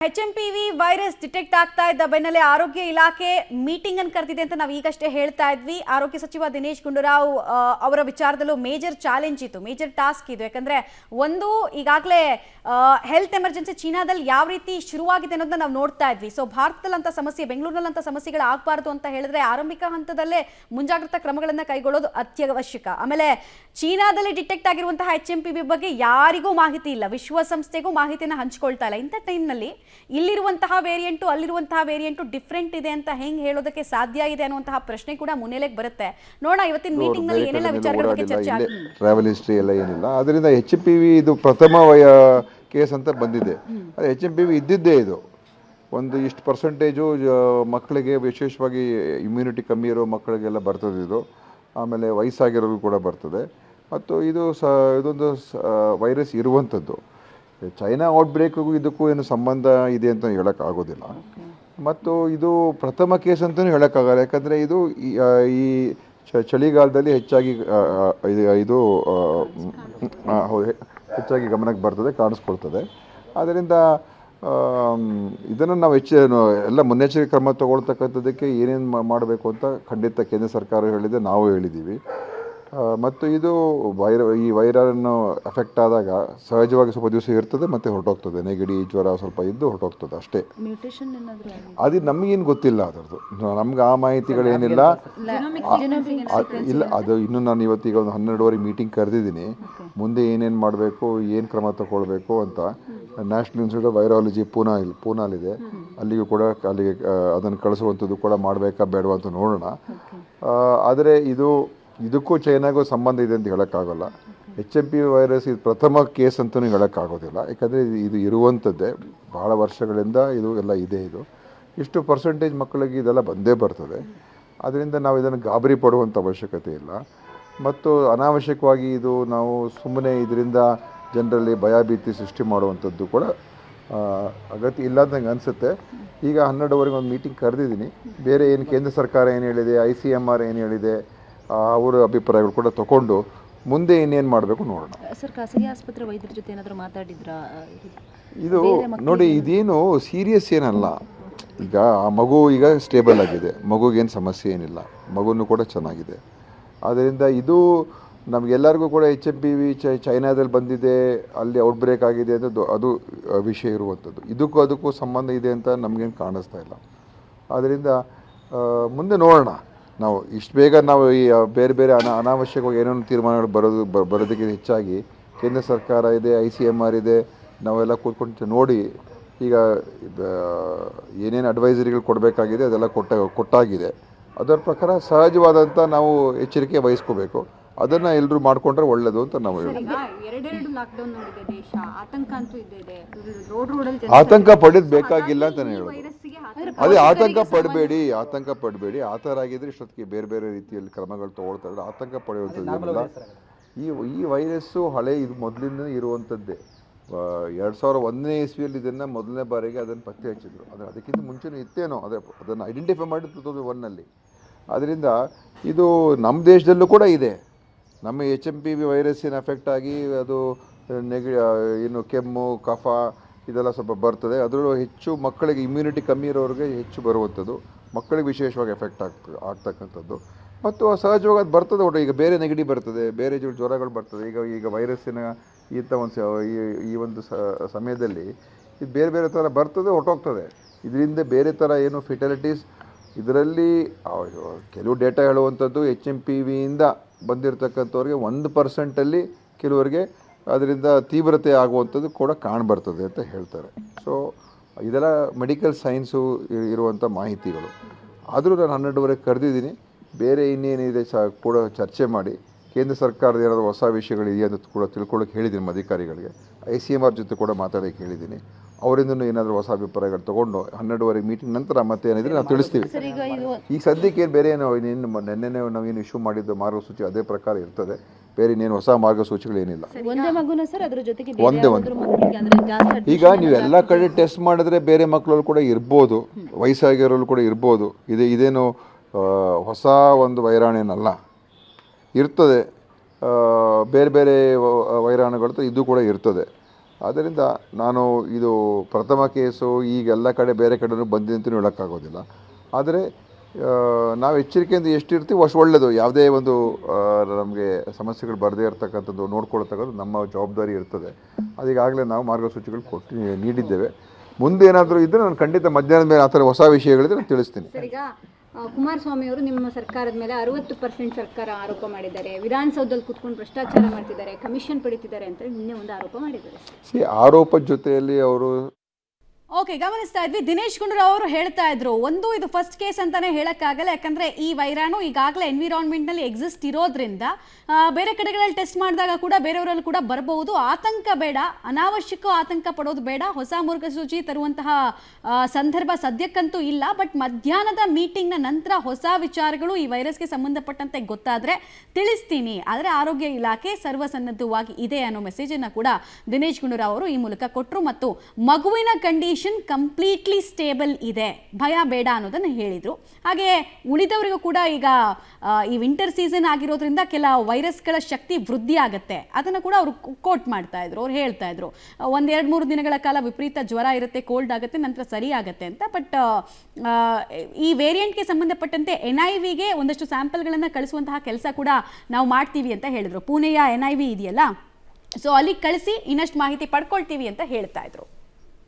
HMPV virus detect ಆಗ್ತಾ ಇದ್ದ ಬೆನ್ನಲ್ಲೇ ಆರೋಗ್ಯ ಇಲಾಖೆ ಮೀಟಿಂಗ್ ಅನ್ನು ಕರೆದಿದೆ ಅಂತ ನಾವು ಈಗಷ್ಟೇ ಹೇಳ್ತಾ ಇದ್ವಿ. ಆರೋಗ್ಯ ಸಚಿವ ದಿನೇಶ್ ಗುಂಡೂರಾವ್ ಅವರ ವಿಚಾರದಲ್ಲೂ ಮೇಜರ್ ಚಾಲೆಂಜ್ ಇತ್ತು, ಮೇಜರ್ ಟಾಸ್ಕ್ ಇದು. ಯಾಕಂದ್ರೆ ಒಂದು ಈಗಾಗಲೇ ಹೆಲ್ತ್ ಎಮರ್ಜೆನ್ಸಿ ಚೀನಾದಲ್ಲಿ ಯಾವ ರೀತಿ ಶುರುವಾಗಿದೆ ಅನ್ನೋದನ್ನ ನಾವು ನೋಡ್ತಾ ಇದ್ವಿ. ಸೊ ಭಾರತದಲ್ಲಂತ ಸಮಸ್ಯೆ, ಬೆಂಗಳೂರಿನಲ್ಲಂತ ಸಮಸ್ಯೆಗಳು ಆಗಬಾರ್ದು ಅಂತ ಹೇಳಿದ್ರೆ ಆರಂಭಿಕ ಹಂತದಲ್ಲೇ ಮುಂಜಾಗ್ರತಾ ಕ್ರಮಗಳನ್ನು ಕೈಗೊಳ್ಳೋದು ಅತ್ಯವಶ್ಯಕ. ಆಮೇಲೆ ಚೀನಾದಲ್ಲಿ ಡಿಟೆಕ್ಟ್ ಆಗಿರುವಂತಹ HMPV ಬಗ್ಗೆ ಯಾರಿಗೂ ಮಾಹಿತಿ ಇಲ್ಲ, ವಿಶ್ವಸಂಸ್ಥೆಗೂ ಮಾಹಿತಿಯನ್ನು ಹಂಚಿಕೊಳ್ತಾ ಇಲ್ಲ. ಇಂಥ ಟೈಮ್ನಲ್ಲಿ ಇಲ್ಲಿರುವಂತಹ ವೇರಿಯಂಟು ಅಲ್ಲಿರುವಂತಹ ವೇರಿಯಂಟು ಡಿಫ್ರೆಂಟ್ ಇದೆ ಅಂತ ಹೆಂಗೆ ಹೇಳೋದಕ್ಕೆ ಸಾಧ್ಯ ಇದೆ ಅನ್ನುವಂತಹ ಪ್ರಶ್ನೆ ಕೂಡ ಮುನ್ನೆಲೆಗೆ ಬರುತ್ತೆ. ನೋಡೋಣ ಇವತ್ತಿನ ಮೀಟಿಂಗ್ ನಲ್ಲಿ ಏನೆಲ್ಲ ವಿಚಾರಗಳ ಬಗ್ಗೆ ಚರ್ಚೆ ಆಗುತ್ತೆ. ಟ್ರಾವೆಲ್ ಹಿಸ್ಟ್ರಿ ಎಲ್ಲ ಏನಿಲ್ಲ, ಅದರಿಂದ HMPV ಇದು ಪ್ರಥಮ ಕೇಸ್ ಅಂತ ಬಂದಿದೆ. ಅದು HMPV ಇದ್ದಿದ್ದೇ ಇದು ಒಂದು ಇಷ್ಟು ಪರ್ಸೆಂಟೇಜು ಮಕ್ಕಳಿಗೆ, ವಿಶೇಷವಾಗಿ ಇಮ್ಯುನಿಟಿ ಕಮ್ಮಿ ಇರೋ ಮಕ್ಕಳಿಗೆಲ್ಲ ಬರ್ತದೆ ಇದು. ಆಮೇಲೆ ವಯಸ್ಸಾಗಿರೋರು ಕೂಡ ಬರ್ತದೆ. ಮತ್ತು ಇದೊಂದು ವೈರಸ್ ಇರುವಂಥದ್ದು. ಚೈನಾ ಔಟ್ಬ್ರೇಕ್ಗೂ ಇದಕ್ಕೂ ಏನು ಸಂಬಂಧ ಇದೆ ಅಂತ ಹೇಳೋಕ್ಕಾಗೋದಿಲ್ಲ. ಮತ್ತು ಇದು ಪ್ರಥಮ ಕೇಸ್ ಅಂತಲೂ ಹೇಳೋಕ್ಕಾಗಲ್ಲ, ಯಾಕಂದರೆ ಇದು ಈ ಚಳಿಗಾಲದಲ್ಲಿ ಹೆಚ್ಚಾಗಿ ಹೆಚ್ಚಾಗಿ ಗಮನಕ್ಕೆ ಬರ್ತದೆ, ಕಾಣಿಸ್ಕೊಳ್ತದೆ. ಆದ್ದರಿಂದ ಇದನ್ನು ನಾವು ಎಲ್ಲ ಮುನ್ನೆಚ್ಚರಿಕೆ ಕ್ರಮ ತಗೊಳ್ತಕ್ಕಂಥದ್ದಕ್ಕೆ ಏನೇನು ಮಾಡಬೇಕು ಅಂತ ಖಂಡಿತ ಕೇಂದ್ರ ಸರ್ಕಾರ ಹೇಳಿದೆ, ನಾವು ಹೇಳಿದ್ದೀವಿ. ಮತ್ತು ಇದು ಈ ವೈರನ್ನು ಅಫೆಕ್ಟ್ ಆದಾಗ ಸಹಜವಾಗಿ ಸ್ವಲ್ಪ ದಿವಸ ಇರ್ತದೆ ಮತ್ತು ಹೊರಟೋಗ್ತದೆ. ನೆಗಡಿ, ಜ್ವರ ಸ್ವಲ್ಪ ಇದ್ದು ಹೊರಟೋಗ್ತದೆ ಅಷ್ಟೇ. ಅದು ನಮಗೇನು ಗೊತ್ತಿಲ್ಲ, ಅದರದ್ದು ನಮ್ಗೆ ಆ ಮಾಹಿತಿಗಳೇನಿಲ್ಲ. ಇಲ್ಲ, ಅದು ಇನ್ನೂ ನಾನು ಇವತ್ತೀಗ ಒಂದು 12:30 ಮೀಟಿಂಗ್ ಕರೆದಿದ್ದೀನಿ. ಮುಂದೆ ಏನೇನು ಮಾಡಬೇಕು, ಏನು ಕ್ರಮ ತಗೊಳ್ಬೇಕು ಅಂತ ನ್ಯಾಷನಲ್ ಇನ್ಸ್ಟಿಟ್ಯೂಟ್ ಆಫ್ ವೈರಾಲಜಿ ಪೂನಾಲಿದೆ, ಅಲ್ಲಿಗೂ ಕೂಡ ಅಲ್ಲಿಗೆ ಅದನ್ನು ಕಳಿಸುವಂಥದ್ದು ಕೂಡ ಮಾಡಬೇಕಾ ಬೇಡವಾ ಅಂತ ನೋಡೋಣ. ಆದರೆ ಇದಕ್ಕೂ ಚೈನಾಗೂ ಸಂಬಂಧ ಇದೆ ಅಂತ ಹೇಳೋಕ್ಕಾಗಲ್ಲ. HMPV ವೈರಸ್ ಇದು ಪ್ರಥಮ ಕೇಸ್ ಅಂತಲೂ ಹೇಳೋಕ್ಕಾಗೋದಿಲ್ಲ, ಯಾಕಂದರೆ ಇದು ಇರುವಂಥದ್ದೇ ಭಾಳ ವರ್ಷಗಳಿಂದ ಇದು ಎಲ್ಲ ಇದೆ. ಇಷ್ಟು ಪರ್ಸೆಂಟೇಜ್ ಮಕ್ಕಳಿಗೆ ಇದೆಲ್ಲ ಬಂದೇ ಬರ್ತದೆ. ಅದರಿಂದ ನಾವು ಇದನ್ನು ಗಾಬರಿ ಪಡುವಂಥ ಅವಶ್ಯಕತೆ ಇಲ್ಲ. ಮತ್ತು ಅನಾವಶ್ಯಕವಾಗಿ ನಾವು ಸುಮ್ಮನೆ ಇದರಿಂದ ಜನರಲ್ಲಿ ಭಯಭೀತಿ ಸೃಷ್ಟಿ ಮಾಡುವಂಥದ್ದು ಕೂಡ ಅಗತ್ಯ ಇಲ್ಲ ಅಂತ ನಂಗೆ ಅನಿಸುತ್ತೆ. ಈಗ 12:30 ಒಂದು ಮೀಟಿಂಗ್ ಕರೆದಿದ್ದೀನಿ. ಬೇರೆ ಏನು ಕೇಂದ್ರ ಸರ್ಕಾರ ಏನು ಹೇಳಿದೆ, ICMR ಏನು ಹೇಳಿದೆ, ಅವರ ಅಭಿಪ್ರಾಯಗಳು ಕೂಡ ತಗೊಂಡು ಮುಂದೆ ಇನ್ನೇನು ಮಾಡಬೇಕು ನೋಡೋಣ. ಸರ್, ಖಾಸಗಿ ಆಸ್ಪತ್ರೆ ವೈದ್ಯರ ಜೊತೆ ಏನಾದರೂ ಮಾತಾಡಿದ್ರಾ? ಇದು ನೋಡಿ, ಇದೇನು ಸೀರಿಯಸ್ ಏನಲ್ಲ. ಈಗ ಆ ಮಗು ಈಗ ಸ್ಟೇಬಲ್ ಆಗಿದೆ, ಮಗುಗೇನು ಸಮಸ್ಯೆ ಏನಿಲ್ಲ, ಮಗುನೂ ಕೂಡ ಚೆನ್ನಾಗಿದೆ. ಆದ್ದರಿಂದ ಇದು ನಮಗೆಲ್ಲರಿಗೂ ಕೂಡ HMPV ಚೈನಾದಲ್ಲಿ ಬಂದಿದೆ, ಅಲ್ಲಿ ಔಟ್ಬ್ರೇಕ್ ಆಗಿದೆ ಅಂತ ಅದು ವಿಷಯ ಇರುವಂಥದ್ದು. ಅದಕ್ಕೂ ಸಂಬಂಧ ಇದೆ ಅಂತ ನಮಗೇನು ಕಾಣಿಸ್ತಾ ಇಲ್ಲ. ಆದ್ದರಿಂದ ಮುಂದೆ ನೋಡೋಣ. ನಾವು ಇಷ್ಟು ಬೇಗ ನಾವು ಈ ಬೇರೆ ಬೇರೆ ಅನಾವಶ್ಯಕವಾಗಿ ಏನೇನು ತೀರ್ಮಾನಗಳು ಬರೋದಕ್ಕೆ ಹೆಚ್ಚಾಗಿ ಕೇಂದ್ರ ಸರ್ಕಾರ ಇದೆ, ICMR ಇದೆ, ನಾವೆಲ್ಲ ಕೂತ್ಕೊಂಡು ನೋಡಿ ಈಗ ಏನೇನು ಅಡ್ವೈಸರಿಗಳು ಕೊಡಬೇಕಾಗಿದೆ ಅದೆಲ್ಲ ಕೊಟ್ಟಾಗಿದೆ. ಅದರ ಪ್ರಕಾರ ಸಹಜವಾದಂಥ ನಾವು ಎಚ್ಚರಿಕೆ ವಹಿಸ್ಕೋಬೇಕು. ಅದನ್ನು ಎಲ್ಲರೂ ಮಾಡಿಕೊಂಡ್ರೆ ಒಳ್ಳೆಯದು ಅಂತ ನಾವು ಹೇಳ್ತೀವಿ. ಆತಂಕ ಪಡೋದು ಬೇಕಾಗಿಲ್ಲ ಅಂತಲೇ ಹೇಳೋದು. ಅದೇ ಆತಂಕ ಪಡಬೇಡಿ. ಆ ಥರ ಆಗಿದ್ರೆ ಇಷ್ಟೊತ್ತಿಗೆ ಬೇರೆ ಬೇರೆ ರೀತಿಯಲ್ಲಿ ಕ್ರಮಗಳು ತೊಗೊಳ್ತಾರೆ. ಆತಂಕ ಪಡೆಯುವಂಥದ್ದು ಈ ವೈರಸ್ಸು ಇದು ಮೊದಲಿಂದ ಇರುವಂಥದ್ದೇ. 2001ನೇ ಇಸ್ವಿಯಲ್ಲಿ ಇದನ್ನು ಮೊದಲನೇ ಬಾರಿಗೆ ಅದನ್ನು ಪತ್ತೆ ಹಚ್ಚಿದ್ರು. ಅದಕ್ಕಿಂತ ಮುಂಚೆನೂ ಇತ್ತೇನೋ, ಅದನ್ನು ಐಡೆಂಟಿಫೈ ಮಾಡಿ 2001ನಲ್ಲಿ. ಅದರಿಂದ ಇದು ನಮ್ಮ ದೇಶದಲ್ಲೂ ಕೂಡ ಇದೆ. ನಮ್ಮ HMPV ವೈರಸ್ಸಿನ ಎಫೆಕ್ಟ್ ಆಗಿ ಅದು ಕೆಮ್ಮು, ಕಫ ಇದೆಲ್ಲ ಸ್ವಲ್ಪ ಬರ್ತದೆ. ಅದರಲ್ಲೂ ಹೆಚ್ಚು ಮಕ್ಕಳಿಗೆ ಇಮ್ಯುನಿಟಿ ಕಮ್ಮಿ ಇರೋರಿಗೆ ಹೆಚ್ಚು ಬರುವಂಥದ್ದು, ಮಕ್ಕಳಿಗೆ ವಿಶೇಷವಾಗಿ ಎಫೆಕ್ಟ್ ಆಗ್ತಕ್ಕಂಥದ್ದು. ಮತ್ತು ಸಹಜವಾಗಿ ಅದು ಬರ್ತದೆ. ಈಗ ಬೇರೆ ನೆಗಡಿ ಬರ್ತದೆ, ಬೇರೆ ಜ್ವರಗಳು ಬರ್ತದೆ. ಈಗ ವೈರಸ್ಸಿನ ಈ ಒಂದು ಸಮಯದಲ್ಲಿ ಇದು ಬೇರೆ ಬೇರೆ ಥರ ಬರ್ತದೆ, ಹೊರಟೋಗ್ತದೆ. ಇದರಿಂದ ಬೇರೆ ಥರ ಏನು ಫಿಟಾಲಿಟೀಸ್ ಇದರಲ್ಲಿ ಕೆಲವು ಡೇಟಾ ಹೇಳುವಂಥದ್ದು HMPVಯಿಂದ ಬಂದಿರತಕ್ಕಂಥವ್ರಿಗೆ 1% ಕೆಲವರಿಗೆ ಅದರಿಂದ ತೀವ್ರತೆ ಆಗುವಂಥದ್ದು ಕೂಡ ಕಾಣಬರ್ತದೆ ಅಂತ ಹೇಳ್ತಾರೆ. ಸೊ ಇದೆಲ್ಲ ಮೆಡಿಕಲ್ ಸೈನ್ಸು ಇರುವಂಥ ಮಾಹಿತಿಗಳು. ಆದರೂ ನಾನು 12:30 ಕರೆದಿದ್ದೀನಿ. ಬೇರೆ ಇನ್ನೇನಿದೆ ಕೂಡ ಚರ್ಚೆ ಮಾಡಿ ಕೇಂದ್ರ ಸರ್ಕಾರದ ಏನಾದರೂ ಹೊಸ ವಿಷಯಗಳಿದೆಯಾ ಅಂತ ಕೂಡ ತಿಳ್ಕೊಳ್ಳೋಕೆ ಹೇಳಿದ್ದೀನಿ ಅಧಿಕಾರಿಗಳಿಗೆ. ICMR ಜೊತೆ ಕೂಡ ಮಾತಾಡೋಕ್ಕೆ ಹೇಳಿದ್ದೀನಿ. ಅವರಿಂದನೂ ಏನಾದರೂ ಹೊಸ ಅಭಿಪ್ರಾಯಗಳು ತೊಗೊಂಡು 12:30 ಮೀಟಿಂಗ್ ನಂತರ ಮತ್ತೆ ಏನಿದ್ರೆ ನಾವು ತಿಳಿಸ್ತೀವಿ. ಈಗ ಸದ್ಯಕ್ಕೆ ಏನು ಬೇರೆ ನೆನ್ನೆ ನಾವೇನು ಇಶ್ಯೂ ಮಾಡಿದ್ದು ಮಾರ್ಗಸೂಚಿ ಅದೇ ಪ್ರಕಾರ ಇರ್ತದೆ. ಬೇರೆ ಇನ್ನೇನು ಹೊಸ ಮಾರ್ಗಸೂಚಿಗಳೇನಿಲ್ಲ. ಒಂದೇ ಈಗ ನೀವು ಎಲ್ಲ ಕಡೆ ಟೆಸ್ಟ್ ಮಾಡಿದ್ರೆ ಬೇರೆ ಮಕ್ಕಳಲ್ಲಿ ಕೂಡ ಇರ್ಬೋದು, ವಯಸ್ಸಾಗಿರೋರು ಕೂಡ ಇರ್ಬೋದು. ಇದೇನು ಹೊಸ ಒಂದು ವೈರಾಣೇನಲ್ಲ, ಇರ್ತದೆ. ಬೇರೆ ಬೇರೆ ವೈರಾಣುಗಳು ಇದು ಕೂಡ ಇರ್ತದೆ. ಆದ್ದರಿಂದ ನಾನು ಇದು ಪ್ರಥಮ ಕೇಸು ಈಗ ಎಲ್ಲ ಕಡೆ ಬೇರೆ ಕಡೆನೂ ಬಂದಿದೆ ಅಂತಲೂ ಹೇಳೋಕ್ಕಾಗೋದಿಲ್ಲ. ಆದರೆ ನಾವು ಎಚ್ಚರಿಕೆಯಿಂದ ಎಷ್ಟಿರ್ತೀವಿ ಅಷ್ಟು ಒಳ್ಳೆಯದು. ಯಾವುದೇ ಒಂದು ನಮಗೆ ಸಮಸ್ಯೆಗಳು ಬರದೇ ಇರತಕ್ಕಂಥದ್ದು ನೋಡ್ಕೊಳ್ತಕ್ಕಂಥದ್ದು ನಮ್ಮ ಜವಾಬ್ದಾರಿ ಇರ್ತದೆ. ಅದೀಗಾಗಲೇ ನಾವು ಮಾರ್ಗಸೂಚಿಗಳು ಕೊಟ್ಟು ನೀಡಿದ್ದೇವೆ. ಮುಂದೆ ಏನಾದರೂ ಇದ್ದರೆ ನಾನು ಖಂಡಿತ ಮಧ್ಯಾಹ್ನದ ಮೇಲೆ ಆ ಥರ ಹೊಸ ವಿಷಯಗಳಿದ್ರೆ ನಾನು ತಿಳಿಸ್ತೀನಿ. ಸರ್, ಈಗ ಕುಮಾರಸ್ವಾಮಿ ಅವರು ನಿಮ್ಮ ಸರ್ಕಾರದ ಮೇಲೆ 60% ಸರ್ಕಾರ ಆರೋಪ ಮಾಡಿದ್ದಾರೆ. ವಿಧಾನಸೌಧದಲ್ಲಿ ಕೂತ್ಕೊಂಡು ಭ್ರಷ್ಟಾಚಾರ ಮಾಡ್ತಿದ್ದಾರೆ, ಕಮಿಷನ್ ಪಡಿತಿದ್ದಾರೆ ಅಂತ ನಿನ್ನೆ ಒಂದು ಆರೋಪ ಮಾಡಿದ್ದಾರೆ. ಆರೋಪದ ಜೊತೆಯಲ್ಲಿ ಅವರು ಓಕೆ, ಗಮನಿಸ್ತಾ ಇದ್ವಿ. ದಿನೇಶ್ ಗುಂಡೂರಾವ್ ಅವರು ಹೇಳ್ತಾ ಇದ್ರು, ಒಂದು ಇದು ಫಸ್ಟ್ ಕೇಸ್ ಅಂತಾನೆ ಹೇಳಕ್ಕಾಗಲ್ಲ, ಯಾಕಂದ್ರೆ ಈ ವೈರಾಣು ಈಗಾಗಲೇ ಎನ್ವಿರಾನ್ಮೆಂಟ್ ನಲ್ಲಿ ಎಕ್ಸಿಸ್ಟ್ ಇರೋದ್ರಿಂದ ಬೇರೆ ಕಡೆಗಳಲ್ಲಿ ಟೆಸ್ಟ್ ಮಾಡಿದಾಗ ಕೂಡ ಬೇರೆಯವರಲ್ಲಿ ಕೂಡ ಬರಬಹುದು. ಆತಂಕ ಬೇಡ, ಅನಾವಶ್ಯಕ ಆತಂಕ ಪಡೋದು ಬೇಡ. ಹೊಸ ಮಾರ್ಗಸೂಚಿ ತರುವಂತಹ ಸಂದರ್ಭ ಸದ್ಯಕ್ಕಂತೂ ಇಲ್ಲ. ಬಟ್ ಮಧ್ಯಾಹ್ನದ ಮೀಟಿಂಗ್ನ ನಂತರ ಹೊಸ ವಿಚಾರಗಳು ಈ ವೈರಸ್ಗೆ ಸಂಬಂಧಪಟ್ಟಂತೆ ಗೊತ್ತಾದ್ರೆ ತಿಳಿಸ್ತೀನಿ. ಆದರೆ ಆರೋಗ್ಯ ಇಲಾಖೆ ಸರ್ವಸನ್ನದ್ಧವಾಗಿ ಇದೆ ಅನ್ನೋ ಮೆಸೇಜನ್ನು ಕೂಡ ದಿನೇಶ್ ಗುಂಡೂರಾವ್ ಅವರು ಈ ಮೂಲಕ ಕೊಟ್ಟರು. ಮತ್ತು ಮಗುವಿನ ಕಂಡೀಷನ್ ಕಂಪ್ಲೀಟ್ಲಿ ಸ್ಟೇಬಲ್ ಇದೆ, ಭಯ ಬೇಡ ಅನ್ನೋದನ್ನು ಹೇಳಿದರು. ಹಾಗೆ ಉಳಿದವರಿಗೂ ಕೂಡ ಈಗ ಈ ವಿಂಟರ್ ಸೀಸನ್ ಆಗಿರೋದ್ರಿಂದ ಕೆಲ ವೈರಸ್ಗಳ ಶಕ್ತಿ ವೃದ್ಧಿ ಆಗುತ್ತೆ, ಅದನ್ನು ಕೂಡ ಅವರು ಕೋಟ್ ಮಾಡ್ತಾ ಇದ್ರು. ಅವ್ರು ಹೇಳ್ತಾ ಇದ್ರು 1-2-3 ದಿನಗಳ ಕಾಲ ವಿಪರೀತ ಜ್ವರ ಇರುತ್ತೆ, ಕೋಲ್ಡ್ ಆಗುತ್ತೆ, ನಂತರ ಸರಿ ಆಗುತ್ತೆ ಅಂತ. ಬಟ್ ಈ ವೇರಿಯಂಟ್ಗೆ ಸಂಬಂಧಪಟ್ಟಂತೆ NIVಗೆ ಒಂದಷ್ಟು ಸ್ಯಾಂಪಲ್ಗಳನ್ನು ಕಳಿಸುವಂತಹ ಕೆಲಸ ಕೂಡ ನಾವು ಮಾಡ್ತೀವಿ ಅಂತ ಹೇಳಿದ್ರು. ಪುಣೆಯ NIV ಇದೆಯಲ್ಲ, ಸೊ ಅಲ್ಲಿಗೆ ಕಳಿಸಿ ಇನ್ನಷ್ಟು ಮಾಹಿತಿ ಪಡ್ಕೊಳ್ತೀವಿ ಅಂತ ಹೇಳ್ತಾ ಇದ್ರು.